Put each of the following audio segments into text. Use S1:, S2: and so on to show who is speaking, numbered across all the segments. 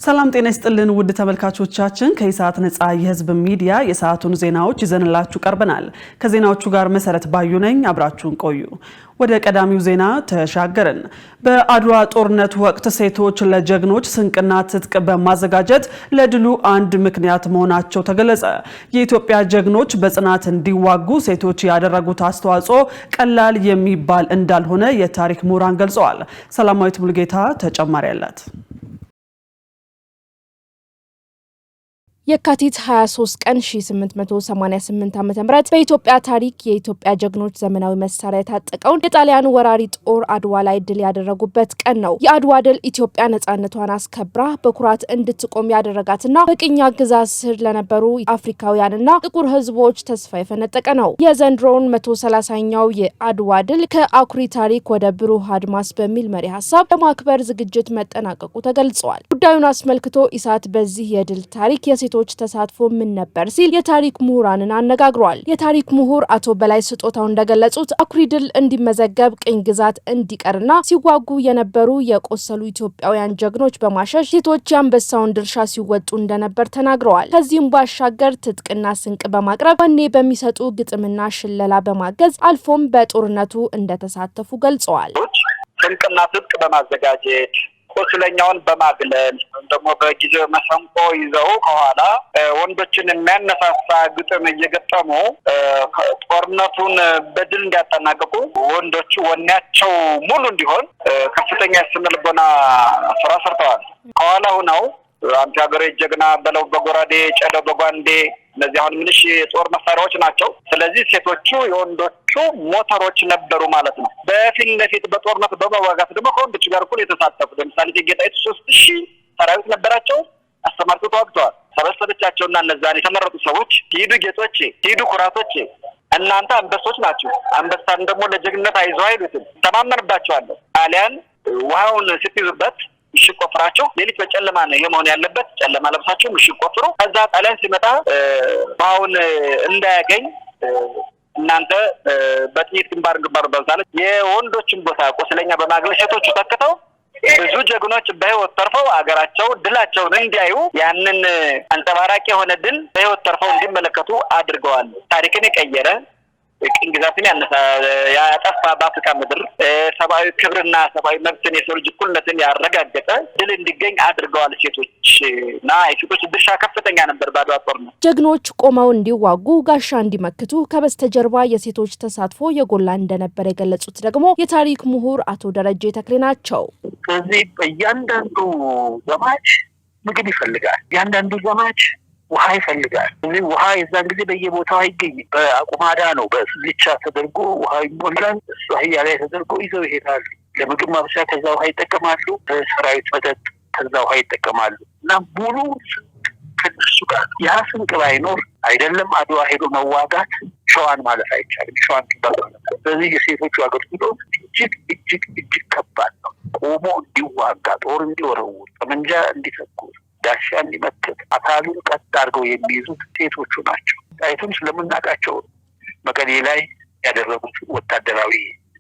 S1: ሰላም ጤና ይስጥልን ውድ ተመልካቾቻችን ከኢሳት ነጻ የህዝብ ሚዲያ የሰዓቱን ዜናዎች ይዘንላችሁ ቀርበናል። ከዜናዎቹ ጋር መሰረት ባዩ ነኝ። አብራችሁን ቆዩ። ወደ ቀዳሚው ዜና ተሻገርን። በአድዋ ጦርነት ወቅት ሴቶች ለጀግኖች ስንቅና ትጥቅ በማዘጋጀት ለድሉ አንድ ምክንያት መሆናቸው ተገለጸ። የኢትዮጵያ ጀግኖች በጽናት እንዲዋጉ ሴቶች ያደረጉት አስተዋጽኦ ቀላል የሚባል እንዳልሆነ የታሪክ ምሁራን ገልጸዋል። ሰላማዊት ሙሉጌታ ተጨማሪ አላት።
S2: የካቲት 23 ቀን 1888 ዓ.ም በኢትዮጵያ ታሪክ የኢትዮጵያ ጀግኖች ዘመናዊ መሳሪያ የታጠቀውን የጣሊያን ወራሪ ጦር አድዋ ላይ ድል ያደረጉበት ቀን ነው። የአድዋ ድል ኢትዮጵያ ነጻነቷን አስከብራ በኩራት እንድትቆም ያደረጋትና በቅኝ አገዛዝ ስር ለነበሩ አፍሪካውያንና ጥቁር ህዝቦች ተስፋ የፈነጠቀ ነው። የዘንድሮውን 130ኛው የአድዋ ድል ከአኩሪ ታሪክ ወደ ብሩህ አድማስ በሚል መሪ ሀሳብ ለማክበር ዝግጅት መጠናቀቁ ተገልጿል። ጉዳዩን አስመልክቶ ኢሳት በዚህ የድል ታሪክ የሴቶች ተሳትፎ ምን ነበር ሲል የታሪክ ምሁራንን አነጋግሯል። የታሪክ ምሁር አቶ በላይ ስጦታው እንደገለጹት አኩሪ ድል እንዲመዘገብ ቅኝ ግዛት እንዲቀርና ሲዋጉ የነበሩ የቆሰሉ ኢትዮጵያውያን ጀግኖች በማሸሽ ሴቶች የአንበሳውን ድርሻ ሲወጡ እንደነበር ተናግረዋል። ከዚህም ባሻገር ትጥቅና ስንቅ በማቅረብ ወኔ በሚሰጡ ግጥምና ሽለላ በማገዝ አልፎም በጦርነቱ እንደተሳተፉ ገልጸዋል።
S3: ስንቅና ትጥቅ በማዘጋጀት ቁስለኛውን በማግለል ደግሞ በጊዜው መሰንቆ ይዘው ከኋላ ወንዶችን የሚያነሳሳ ግጥም እየገጠሙ ጦርነቱን በድል እንዲያጠናቅቁ ወንዶቹ ወኔያቸው ሙሉ እንዲሆን ከፍተኛ የስነ ልቦና ስራ ሰርተዋል። ከኋላ ሆነው አንተ ሀገሬ ጀግና በለው በጎራዴ ጨለው በጓንዴ እነዚህ አሁን ምንሽ የጦር መሳሪያዎች ናቸው። ስለዚህ ሴቶቹ የወንዶቹ ሞተሮች ነበሩ ማለት ነው። በፊት ለፊት በጦርነት በመዋጋት ደግሞ ከወንዶች ጋር እኩል የተሳተፉ ለምሳሌ ጌጣይቱ 3000 ሰራዊት ነበራቸው። አስተማርተው ተዋግተዋል። ሰበሰበቻቸውና እነዛን የተመረጡ ሰዎች ሂዱ ጌጦቼ፣ ሂዱ ኩራቶቼ፣ እናንተ አንበሶች ናችሁ። አንበሳን ደግሞ ለጀግንነት አይዞህ አይሉትም። ተማመንባቸዋለሁ። ጣሊያን ውሃውን ስትይዙበት ምሽግ ቆፍራችሁ ሌሊት በጨለማ ነው የመሆን ያለበት። ጨለማ ለብሳችሁ ምሽግ ቆፍሩ። ከዛ ጣሊያን ሲመጣ ውሃውን እንዳያገኝ እናንተ በጥይት ግንባር በዛለት የወንዶችን ቦታ ቁስለኛ በማግለል ሴቶቹ ተክተው ብዙ ጀግኖች በህይወት ተርፈው አገራቸው ድላቸውን እንዲያዩ ያንን አንጸባራቂ የሆነ ድል በህይወት ተርፈው እንዲመለከቱ አድርገዋል። ታሪክን የቀየረ ቅኝ ግዛትን ያጠፋ በአፍሪካ ምድር ሰብአዊ ክብርና ሰብአዊ መብትን የሰው ልጅ እኩልነትን ያረጋገጠ ድል እንዲገኝ አድርገዋል። ሴቶችና የሴቶች ድርሻ ከፍተኛ ነበር በአድዋ ጦርነት።
S2: ጀግኖች ቆመው እንዲዋጉ ጋሻ እንዲመክቱ ከበስተጀርባ የሴቶች ተሳትፎ የጎላ እንደነበር የገለጹት ደግሞ የታሪክ ምሁር አቶ ደረጀ ተክሌ ናቸው።
S4: ስለዚህ እያንዳንዱ ዘማች ምግብ ይፈልጋል። እያንዳንዱ ዘማች ውሃ ይፈልጋል። ውሃ የዛን ጊዜ በየቦታው አይገኝም። በአቁማዳ ነው በስልቻ ተደርጎ ውሃ ይሞላል። እሱ አህያ ላይ ተደርጎ ይዘው ይሄዳሉ። ለምግብ ማብሰያ ከዛ ውሃ ይጠቀማሉ። ሰራዊት መጠጥ ከዛ ውሃ ይጠቀማሉ። እና ሙሉ ከነሱ ጋር ያ ስንቅ ባይኖር አይደለም አድዋ ሄዶ መዋጋት ሸዋን ማለፍ አይቻልም። ሸዋን ይባላል። ስለዚህ የሴቶቹ አገልግሎት እጅግ ከባድ ነው። ቆሞ እንዲዋጋ ጦር እንዲወረውር ጠመንጃ እንዲተኩስ ዳሻ እንዲመክት አካሉን ቀጥ አድርገው የሚይዙት ሴቶቹ ናቸው። ጣይቱን ስለምናውቃቸው መቀሌ ላይ ያደረጉት ወታደራዊ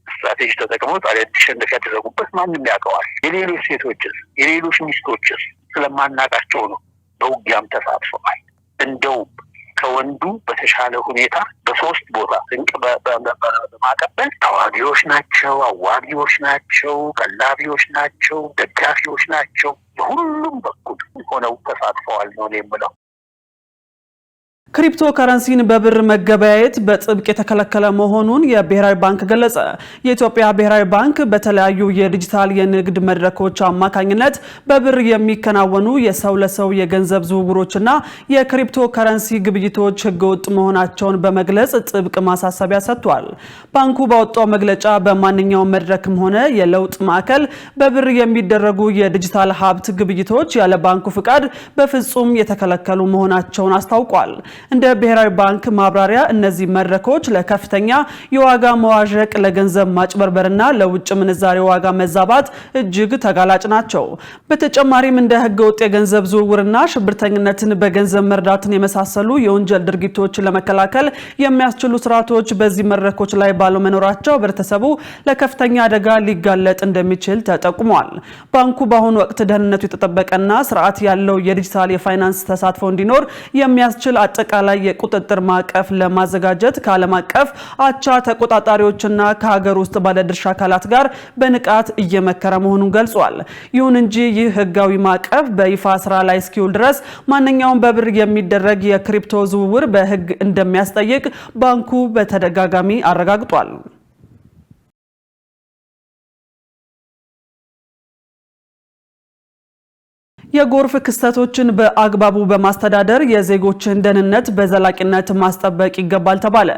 S4: ስትራቴጂ ተጠቅመው ጣሊያን እንዲሸነፍ ያደረጉበት ማንም ያውቀዋል። የሌሎች ሴቶችስ የሌሎች ሚስቶችስ ስለማናውቃቸው ነው። በውጊያም ተሳትፈዋል። እንደውም ከወንዱ በተሻለ ሁኔታ በሶስት ቦታ ስንቅ በማቀበል ተዋጊዎች ናቸው፣ አዋጊዎች ናቸው፣ ቀላቢዎች ናቸው፣ ደጋፊዎች ናቸው። በሁሉም በኩል ሆነው ተሳትፈዋል ነው የምለው።
S1: ክሪፕቶ ከረንሲን በብር መገበያየት በጥብቅ የተከለከለ መሆኑን የብሔራዊ ባንክ ገለጸ። የኢትዮጵያ ብሔራዊ ባንክ በተለያዩ የዲጂታል የንግድ መድረኮች አማካኝነት በብር የሚከናወኑ የሰው ለሰው የገንዘብ ዝውውሮችና የክሪፕቶ ከረንሲ ግብይቶች ህገወጥ መሆናቸውን በመግለጽ ጥብቅ ማሳሰቢያ ሰጥቷል። ባንኩ ባወጣው መግለጫ በማንኛውም መድረክም ሆነ የለውጥ ማዕከል በብር የሚደረጉ የዲጂታል ሀብት ግብይቶች ያለ ባንኩ ፍቃድ በፍጹም የተከለከሉ መሆናቸውን አስታውቋል። እንደ ብሔራዊ ባንክ ማብራሪያ እነዚህ መድረኮች ለከፍተኛ የዋጋ መዋዠቅ፣ ለገንዘብ ማጭበርበርና ለውጭ ምንዛሬ ዋጋ መዛባት እጅግ ተጋላጭ ናቸው። በተጨማሪም እንደ ህገወጥ የገንዘብ ዝውውርና ሽብርተኝነትን በገንዘብ መርዳትን የመሳሰሉ የወንጀል ድርጊቶችን ለመከላከል የሚያስችሉ ስርዓቶች በዚህ መድረኮች ላይ ባለመኖራቸው ህብረተሰቡ ለከፍተኛ አደጋ ሊጋለጥ እንደሚችል ተጠቁሟል። ባንኩ በአሁኑ ወቅት ደህንነቱ የተጠበቀና ስርዓት ያለው የዲጂታል የፋይናንስ ተሳትፎ እንዲኖር የሚያስችል አጠቃላይ የቁጥጥር ማዕቀፍ ለማዘጋጀት ከዓለም አቀፍ አቻ ተቆጣጣሪዎችና ከሀገር ውስጥ ባለድርሻ አካላት ጋር በንቃት እየመከረ መሆኑን ገልጿል። ይሁን እንጂ ይህ ህጋዊ ማዕቀፍ በይፋ ስራ ላይ እስኪውል ድረስ ማንኛውም በብር የሚደረግ የክሪፕቶ ዝውውር በህግ እንደሚያስጠይቅ ባንኩ በተደጋጋሚ አረጋግጧል። የጎርፍ ክስተቶችን በአግባቡ በማስተዳደር የዜጎችን ደህንነት በዘላቂነት ማስጠበቅ ይገባል ተባለ።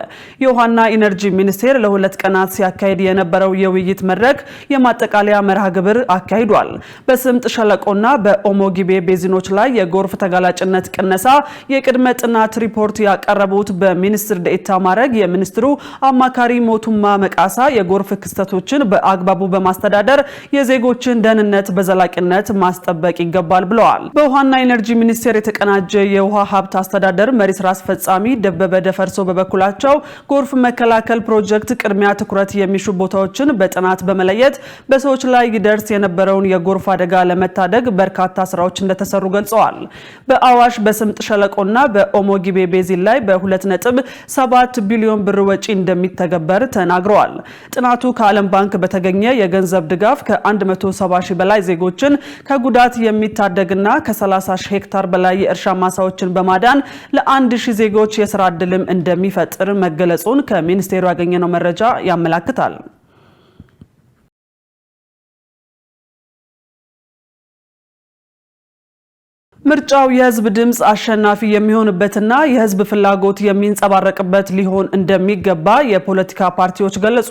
S1: የውሃና ኢነርጂ ሚኒስቴር ለሁለት ቀናት ሲያካሂድ የነበረው የውይይት መድረክ የማጠቃለያ መርሃ ግብር አካሂዷል። በስምጥ ሸለቆና በኦሞ ጊቤ ቤዚኖች ላይ የጎርፍ ተጋላጭነት ቅነሳ የቅድመ ጥናት ሪፖርት ያቀረቡት በሚኒስትር ዴኤታ ማዕረግ የሚኒስትሩ አማካሪ ሞቱማ መቃሳ የጎርፍ ክስተቶችን በአግባቡ በማስተዳደር የዜጎችን ደህንነት በዘላቂነት ማስጠበቅ ይገባል ብለዋል። በውሃና ኢነርጂ ሚኒስቴር የተቀናጀ የውሃ ሀብት አስተዳደር መሪ ስራ አስፈጻሚ ደበበ ደፈርሶ በበኩላቸው ጎርፍ መከላከል ፕሮጀክት ቅድሚያ ትኩረት የሚሹ ቦታዎችን በጥናት በመለየት በሰዎች ላይ ይደርስ የነበረውን የጎርፍ አደጋ ለመታደግ በርካታ ስራዎች እንደተሰሩ ገልጸዋል። በአዋሽ በስምጥ ሸለቆና በኦሞ ጊቤ ቤዚን ላይ በ2.7 ቢሊዮን ብር ወጪ እንደሚተገበር ተናግረዋል። ጥናቱ ከዓለም ባንክ በተገኘ የገንዘብ ድጋፍ ከ170 ሺህ በላይ ዜጎችን ከጉዳት የሚታደግና ከ30 ሺህ ሄክታር በላይ የእርሻ ማሳዎችን በማዳን ለ1000 ዜጎች የስራ ዕድልም እንደሚፈጥር መገለጹን ከሚኒስቴሩ ያገኘነው መረጃ ያመለክታል። ምርጫው የህዝብ ድምጽ አሸናፊ የሚሆንበትና የህዝብ ፍላጎት የሚንጸባረቅበት ሊሆን እንደሚገባ የፖለቲካ ፓርቲዎች ገለጹ።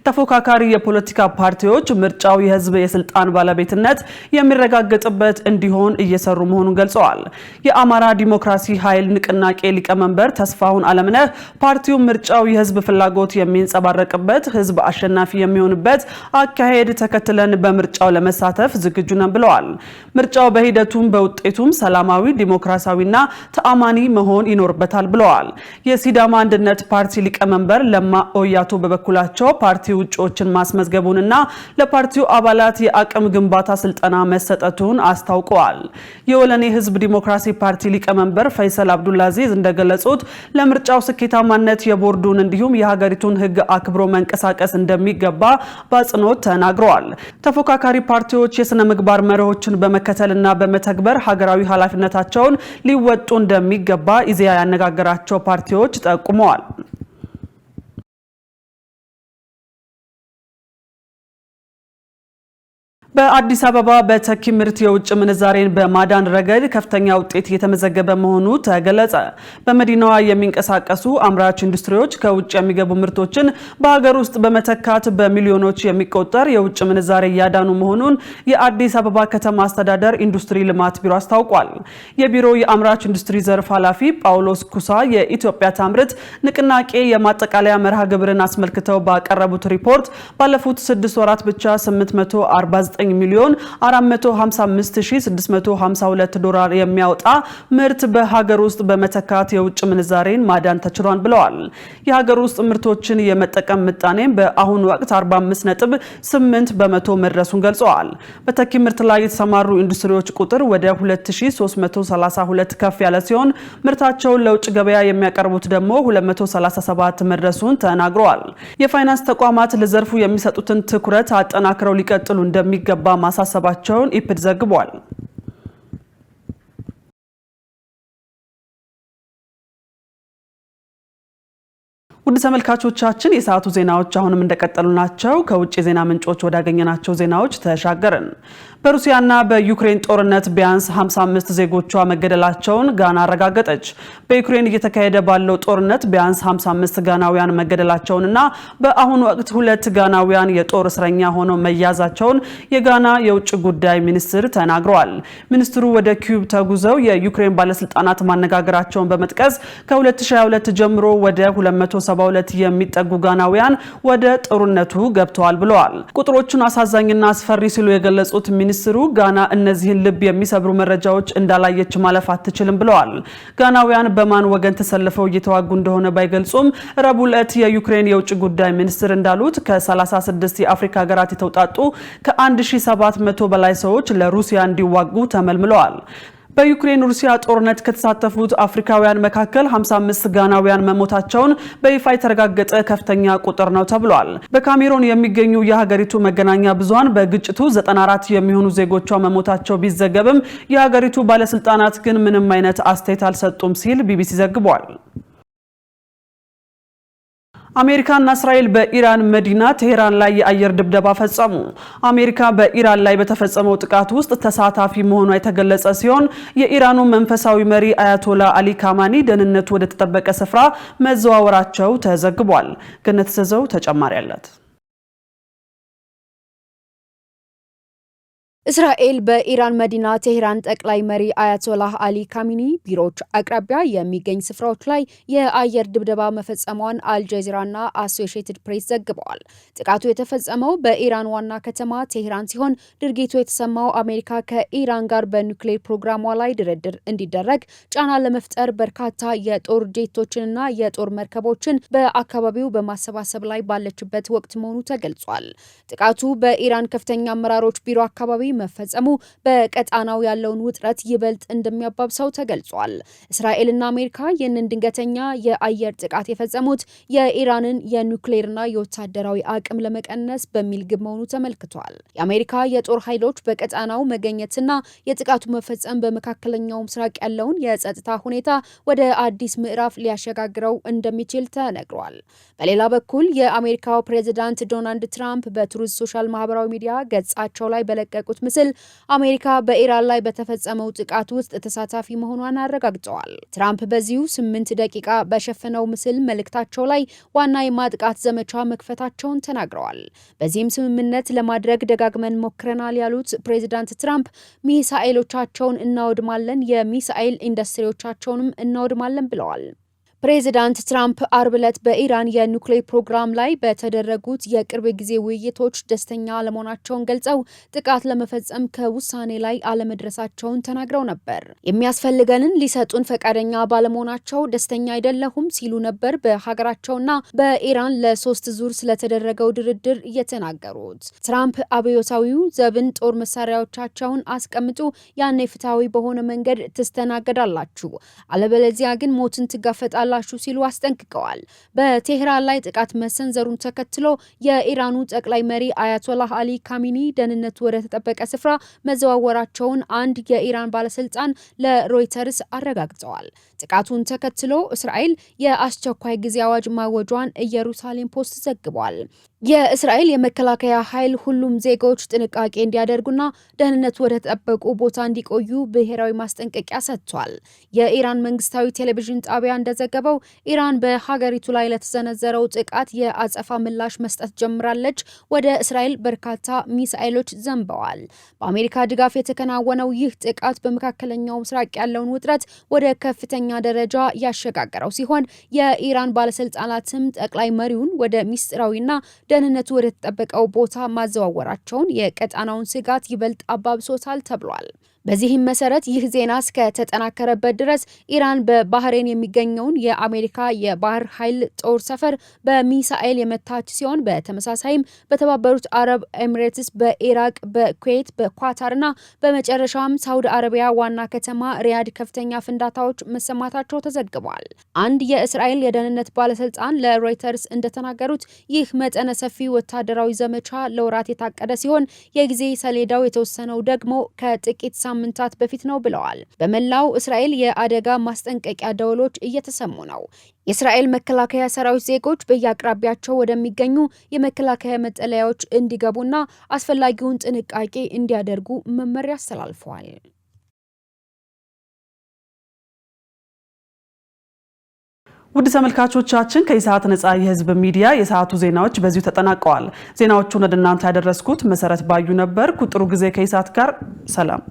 S1: ተፎካካሪ የፖለቲካ ፓርቲዎች ምርጫው የህዝብ የስልጣን ባለቤትነት የሚረጋገጥበት እንዲሆን እየሰሩ መሆኑን ገልጸዋል። የአማራ ዲሞክራሲ ኃይል ንቅናቄ ሊቀመንበር ተስፋሁን አለምነህ ፓርቲው ምርጫው የህዝብ ፍላጎት የሚንጸባረቅበት፣ ህዝብ አሸናፊ የሚሆንበት አካሄድ ተከትለን በምርጫው ለመሳተፍ ዝግጁ ነን ብለዋል። ምርጫው በሂደቱም በውጤቱም ሰላማዊ ዲሞክራሲያዊና ተአማኒ መሆን ይኖርበታል ብለዋል። የሲዳማ አንድነት ፓርቲ ሊቀመንበር ለማ ኦያቶ በበኩላቸው ፓርቲው እጩዎችን ማስመዝገቡንና ለፓርቲው አባላት የአቅም ግንባታ ስልጠና መሰጠቱን አስታውቀዋል። የወለኔ ህዝብ ዲሞክራሲ ፓርቲ ሊቀመንበር ፈይሰል አብዱላዚዝ እንደገለጹት ለምርጫው ስኬታማነት የቦርዱን እንዲሁም የሀገሪቱን ህግ አክብሮ መንቀሳቀስ እንደሚገባ በአጽንኦት ተናግረዋል። ተፎካካሪ ፓርቲዎች የስነ ምግባር መርሆችን በመከተልና በመተግበር ሀገራዊ ኃላፊነታቸውን ሊወጡ እንደሚገባ ኢዜአ ያነጋገራቸው ፓርቲዎች ጠቁመዋል። በአዲስ አበባ በተኪ ምርት የውጭ ምንዛሬን በማዳን ረገድ ከፍተኛ ውጤት እየተመዘገበ መሆኑ ተገለጸ። በመዲናዋ የሚንቀሳቀሱ አምራች ኢንዱስትሪዎች ከውጭ የሚገቡ ምርቶችን በሀገር ውስጥ በመተካት በሚሊዮኖች የሚቆጠር የውጭ ምንዛሬ እያዳኑ መሆኑን የአዲስ አበባ ከተማ አስተዳደር ኢንዱስትሪ ልማት ቢሮ አስታውቋል። የቢሮው የአምራች ኢንዱስትሪ ዘርፍ ኃላፊ ጳውሎስ ኩሳ የኢትዮጵያ ታምርት ንቅናቄ የማጠቃለያ መርሃ ግብርን አስመልክተው ባቀረቡት ሪፖርት ባለፉት 6 ወራት ብቻ 849 ሚሊዮን 455652 ዶላር የሚያወጣ ምርት በሀገር ውስጥ በመተካት የውጭ ምንዛሬን ማዳን ተችሏል ብለዋል። የሀገር ውስጥ ምርቶችን የመጠቀም ምጣኔም በአሁኑ ወቅት 45.8 በመቶ መድረሱን ገልጸዋል። በተኪ ምርት ላይ የተሰማሩ ኢንዱስትሪዎች ቁጥር ወደ 2332 ከፍ ያለ ሲሆን ምርታቸውን ለውጭ ገበያ የሚያቀርቡት ደግሞ 237 መድረሱን ተናግረዋል። የፋይናንስ ተቋማት ለዘርፉ የሚሰጡትን ትኩረት አጠናክረው ሊቀጥሉ እንደሚገባ ማሳሰባቸውን ኢፕድ ዘግቧል። ውድ ተመልካቾቻችን የሰዓቱ ዜናዎች አሁንም እንደቀጠሉ ናቸው። ከውጭ ዜና ምንጮች ወዳገኘናቸው ዜናዎች ተሻገርን። በሩሲያና በዩክሬን ጦርነት ቢያንስ 55 ዜጎቿ መገደላቸውን ጋና አረጋገጠች። በዩክሬን እየተካሄደ ባለው ጦርነት ቢያንስ 55 ጋናውያን መገደላቸውንና በአሁኑ ወቅት 2 ጋናውያን የጦር እስረኛ ሆነው መያዛቸውን የጋና የውጭ ጉዳይ ሚኒስትር ተናግረዋል። ሚኒስትሩ ወደ ኪዩብ ተጉዘው የዩክሬን ባለስልጣናት ማነጋገራቸውን በመጥቀስ ከ2022 ጀምሮ ወደ 272 የሚጠጉ ጋናውያን ወደ ጦርነቱ ገብተዋል ብለዋል። ቁጥሮቹን አሳዛኝና አስፈሪ ሲሉ የገለጹት ሚኒስትሩ ጋና እነዚህን ልብ የሚሰብሩ መረጃዎች እንዳላየች ማለፍ አትችልም ብለዋል። ጋናውያን በማን ወገን ተሰልፈው እየተዋጉ እንደሆነ ባይገልጹም ረቡዕ ዕለት የዩክሬን የውጭ ጉዳይ ሚኒስትር እንዳሉት ከ36 የአፍሪካ ሀገራት የተውጣጡ ከ1700 በላይ ሰዎች ለሩሲያ እንዲዋጉ ተመልምለዋል። በዩክሬን ሩሲያ ጦርነት ከተሳተፉት አፍሪካውያን መካከል 55 ጋናውያን መሞታቸውን በይፋ የተረጋገጠ ከፍተኛ ቁጥር ነው ተብሏል። በካሜሮን የሚገኙ የሀገሪቱ መገናኛ ብዙሃን በግጭቱ 94 የሚሆኑ ዜጎቿ መሞታቸው ቢዘገብም የሀገሪቱ ባለስልጣናት ግን ምንም አይነት አስተያየት አልሰጡም ሲል ቢቢሲ ዘግቧል። አሜሪካና እስራኤል በኢራን መዲና ቴሄራን ላይ የአየር ድብደባ ፈጸሙ። አሜሪካ በኢራን ላይ በተፈጸመው ጥቃት ውስጥ ተሳታፊ መሆኗ የተገለጸ ሲሆን የኢራኑ መንፈሳዊ መሪ አያቶላ አሊ ካማኒ ደህንነቱ ወደ ተጠበቀ ስፍራ መዘዋወራቸው ተዘግቧል። ገነት ዘዘው ተጨማሪ አላት።
S2: እስራኤል በኢራን መዲና ቴሄራን ጠቅላይ መሪ አያቶላህ አሊ ካሚኒ ቢሮዎች አቅራቢያ የሚገኝ ስፍራዎች ላይ የአየር ድብደባ መፈጸሟን አልጀዚራና አሶሺየትድ ፕሬስ ዘግበዋል። ጥቃቱ የተፈጸመው በኢራን ዋና ከተማ ቴሄራን ሲሆን ድርጊቱ የተሰማው አሜሪካ ከኢራን ጋር በኒውክሌር ፕሮግራሟ ላይ ድርድር እንዲደረግ ጫና ለመፍጠር በርካታ የጦር ጄቶችንና የጦር መርከቦችን በአካባቢው በማሰባሰብ ላይ ባለችበት ወቅት መሆኑ ተገልጿል። ጥቃቱ በኢራን ከፍተኛ አመራሮች ቢሮ አካባቢ መፈጸሙ በቀጣናው ያለውን ውጥረት ይበልጥ እንደሚያባብሰው ተገልጿል። እስራኤልና አሜሪካ ይህንን ድንገተኛ የአየር ጥቃት የፈጸሙት የኢራንን የኒውክሌርና የወታደራዊ አቅም ለመቀነስ በሚል ግብ መሆኑ ተመልክቷል። የአሜሪካ የጦር ኃይሎች በቀጣናው መገኘትና የጥቃቱ መፈጸም በመካከለኛው ምስራቅ ያለውን የጸጥታ ሁኔታ ወደ አዲስ ምዕራፍ ሊያሸጋግረው እንደሚችል ተነግሯል። በሌላ በኩል የአሜሪካው ፕሬዝዳንት ዶናልድ ትራምፕ በትሩዝ ሶሻል ማህበራዊ ሚዲያ ገጻቸው ላይ በለቀቁት ምስል አሜሪካ በኢራን ላይ በተፈጸመው ጥቃት ውስጥ ተሳታፊ መሆኗን አረጋግጠዋል። ትራምፕ በዚሁ 8 ደቂቃ በሸፈነው ምስል መልእክታቸው ላይ ዋና የማጥቃት ዘመቻ መክፈታቸውን ተናግረዋል። በዚህም ስምምነት ለማድረግ ደጋግመን ሞክረናል ያሉት ፕሬዝዳንት ትራምፕ ሚሳኤሎቻቸውን እናወድማለን፣ የሚሳኤል ኢንዱስትሪዎቻቸውንም እናወድማለን ብለዋል። ፕሬዚዳንት ትራምፕ አርብ ዕለት በኢራን የኒውክሌር ፕሮግራም ላይ በተደረጉት የቅርብ ጊዜ ውይይቶች ደስተኛ አለመሆናቸውን ገልጸው ጥቃት ለመፈጸም ከውሳኔ ላይ አለመድረሳቸውን ተናግረው ነበር። የሚያስፈልገንን ሊሰጡን ፈቃደኛ ባለመሆናቸው ደስተኛ አይደለሁም ሲሉ ነበር በሀገራቸውና በኢራን ለ3 ዙር ስለተደረገው ድርድር እየተናገሩት። ትራምፕ አብዮታዊው ዘብን ጦር መሳሪያዎቻቸውን አስቀምጡ፣ ያኔ ፍትሐዊ በሆነ መንገድ ትስተናገዳላችሁ፣ አለበለዚያ ግን ሞትን ትጋፈጣላችሁ ሲሉ አስጠንቅቀዋል። በቴሄራን ላይ ጥቃት መሰንዘሩን ተከትሎ የኢራኑ ጠቅላይ መሪ አያቶላህ አሊ ካሚኒ ደህንነቱ ወደ ተጠበቀ ስፍራ መዘዋወራቸውን አንድ የኢራን ባለስልጣን ለሮይተርስ አረጋግጠዋል። ጥቃቱን ተከትሎ እስራኤል የአስቸኳይ ጊዜ አዋጅ ማወጇን ኢየሩሳሌም ፖስት ዘግቧል። የእስራኤል የመከላከያ ኃይል ሁሉም ዜጎች ጥንቃቄ እንዲያደርጉና ደህንነቱ ወደ ተጠበቁ ቦታ እንዲቆዩ ብሔራዊ ማስጠንቀቂያ ሰጥቷል። የኢራን መንግስታዊ ቴሌቪዥን ጣቢያ እንደዘገበው ኢራን በሀገሪቱ ላይ ለተሰነዘረው ጥቃት የአጸፋ ምላሽ መስጠት ጀምራለች። ወደ እስራኤል በርካታ ሚሳኤሎች ዘንበዋል። በአሜሪካ ድጋፍ የተከናወነው ይህ ጥቃት በመካከለኛው ምስራቅ ያለውን ውጥረት ወደ ከፍተኛ ደረጃ ያሸጋገረው ሲሆን የኢራን ባለስልጣናትም ጠቅላይ መሪውን ወደ ሚስጥራዊና ደህንነቱ ወደ ተጠበቀው ቦታ ማዘዋወራቸውን የቀጣናውን ስጋት ይበልጥ አባብሶታል ተብሏል። በዚህም መሰረት ይህ ዜና እስከ ተጠናከረበት ድረስ ኢራን በባህሬን የሚገኘውን የአሜሪካ የባህር ኃይል ጦር ሰፈር በሚሳኤል የመታች ሲሆን በተመሳሳይም በተባበሩት አረብ ኤሚሬትስ፣ በኢራቅ፣ በኩዌት፣ በኳታርና በመጨረሻም ሳውዲ አረቢያ ዋና ከተማ ሪያድ ከፍተኛ ፍንዳታዎች መሰማታቸው ተዘግቧል። አንድ የእስራኤል የደህንነት ባለስልጣን ለሮይተርስ እንደተናገሩት ይህ መጠነ ሰፊ ወታደራዊ ዘመቻ ለወራት የታቀደ ሲሆን የጊዜ ሰሌዳው የተወሰነው ደግሞ ከጥቂት
S5: ሳምንታት በፊት ነው ብለዋል። በመላው እስራኤል የአደጋ ማስጠንቀቂያ ደወሎች እየተሰሙ ነው። የእስራኤል መከላከያ ሰራዊት ዜጎች በየአቅራቢያቸው ወደሚገኙ የመከላከያ መጠለያዎች እንዲገቡና አስፈላጊውን ጥንቃቄ እንዲያደርጉ መመሪያ አስተላልፈዋል።
S1: ውድ ተመልካቾቻችን ከኢሳት ነጻ የህዝብ ሚዲያ የሰዓቱ ዜናዎች በዚሁ ተጠናቀዋል። ዜናዎቹን ወደ እናንተ ያደረስኩት መሰረት ባዩ ነበር። ጥሩ ጊዜ ከኢሳት ጋር ሰላም።